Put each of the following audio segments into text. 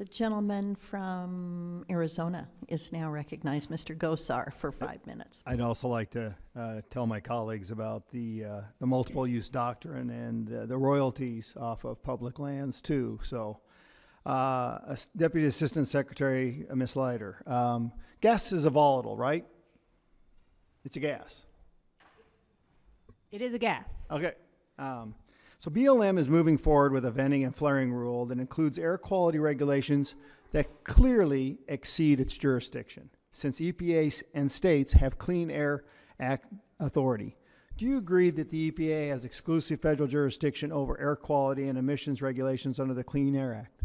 The gentleman from Arizona is now recognized, Mr. Gosar, for 5 minutes. I'd also like to tell my colleagues about the multiple use doctrine and the royalties off of public lands too. So, Deputy Assistant Secretary Ms. Leiter, gas is a volatile, right? It's a gas. It is a gas. Okay. So BLM is moving forward with a venting and flaring rule that includes air quality regulations that clearly exceed its jurisdiction, since EPA and states have Clean Air Act authority. Do you agree that the EPA has exclusive federal jurisdiction over air quality and emissions regulations under the Clean Air Act,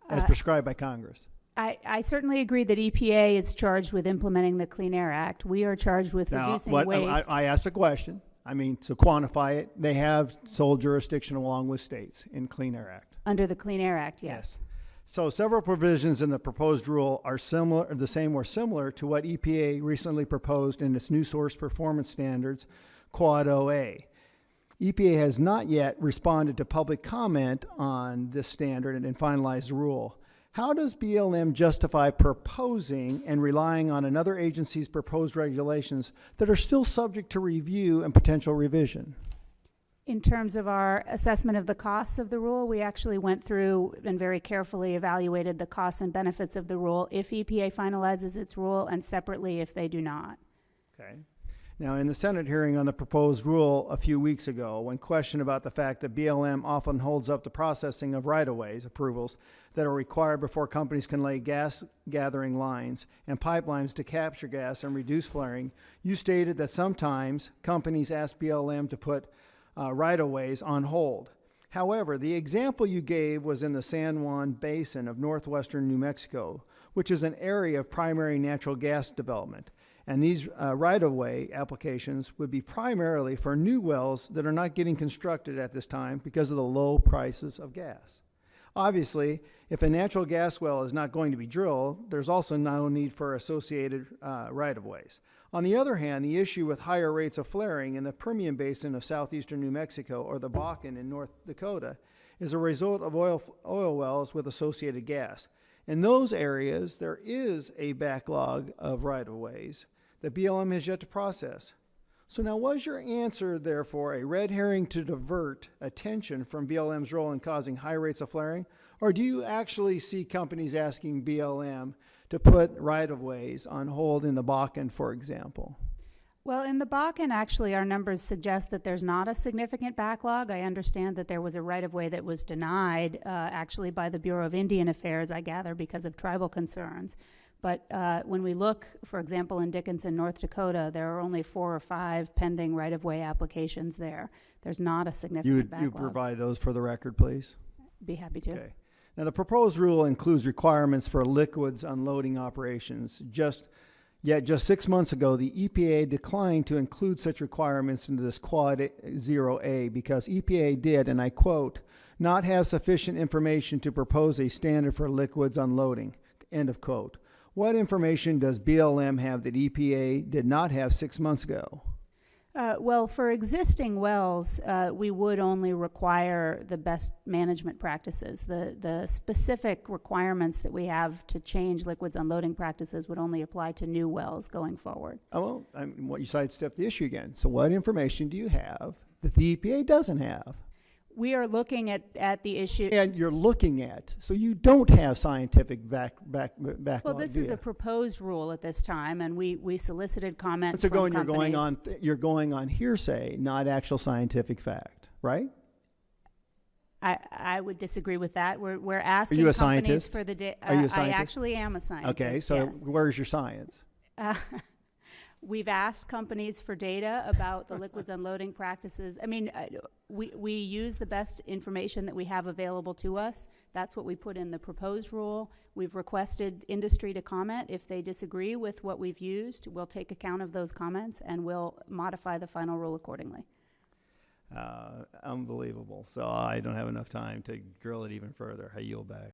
as prescribed by Congress? I certainly agree that EPA is charged with implementing the Clean Air Act. We are charged with reducing waste. I asked a question. I mean, to quantify it, they have sole jurisdiction along with states in Clean Air Act. Under the Clean Air Act, yes. So several provisions in the proposed rule are similar, or the same or similar to what EPA recently proposed in its new source performance standards, Quad OA. EPA has not yet responded to public comment on this standard and finalized the rule. How does BLM justify proposing and relying on another agency's proposed regulations that are still subject to review and potential revision? In terms of our assessment of the costs of the rule, we actually went through and very carefully evaluated the costs and benefits of the rule if EPA finalizes its rule, and separately if they do not. Okay. Now, in the Senate hearing on the proposed rule a few weeks ago, when questioned about the fact that BLM often holds up the processing of right-of-ways approvals that are required before companies can lay gas gathering lines and pipelines to capture gas and reduce flaring, you stated that sometimes companies ask BLM to put right-of-ways on hold. However, the example you gave was in the San Juan Basin of northwestern New Mexico, which is an area of primary natural gas development. And these right-of-way applications would be primarily for new wells that are not getting constructed at this time because of the low prices of gas. Obviously, if a natural gas well is not going to be drilled, there's also no need for associated right-of-ways. On the other hand, the issue with higher rates of flaring in the Permian Basin of southeastern New Mexico or the Bakken in North Dakota is a result of oil wells with associated gas. In those areas, there is a backlog of right-of-ways that BLM has yet to process. So now, was your answer, therefore, a red herring to divert attention from BLM's role in causing high rates of flaring? Or do you actually see companies asking BLM to put right-of-ways on hold in the Bakken, for example? Well, in the Bakken, actually, our numbers suggest that there's not a significant backlog. I understand that there was a right-of-way that was denied, actually, by the Bureau of Indian Affairs, I gather, because of tribal concerns. But when we look, for example, in Dickinson, North Dakota, there are only 4 or 5 pending right-of-way applications there. There's not a significant backlog. You provide those for the record, please? Be happy to. Okay. Now, the proposed rule includes requirements for liquids unloading operations. Yet just 6 months ago, the EPA declined to include such requirements into this Quad 0A because EPA did, and I quote, not have sufficient information to propose a standard for liquids unloading, end of quote. What information does BLM have that EPA did not have 6 months ago? Well, for existing wells, we would only require the best management practices. The specific requirements that we have to change liquids unloading practices would only apply to new wells going forward. Oh, well, you sidestepped the issue again. So what information do you have that the EPA doesn't have? We are looking at the issue. And you're looking at, so you don't have scientific backlog. Well, this is a proposed rule at this time, and we solicited comment so from companies. You're going on hearsay, not actual scientific fact, right? I would disagree with that. We're asking Are you a companies scientist? for the data. Are you a scientist? I actually am a scientist. Okay, so yes. Where's your science? We've asked companies for data about the liquids unloading practices. I mean, we use the best information that we have available to us. That's what we put in the proposed rule. We've requested industry to comment. If they disagree with what we've used, we'll take account of those comments and we'll modify the final rule accordingly. Unbelievable. So I don't have enough time to drill it even further. I yield back.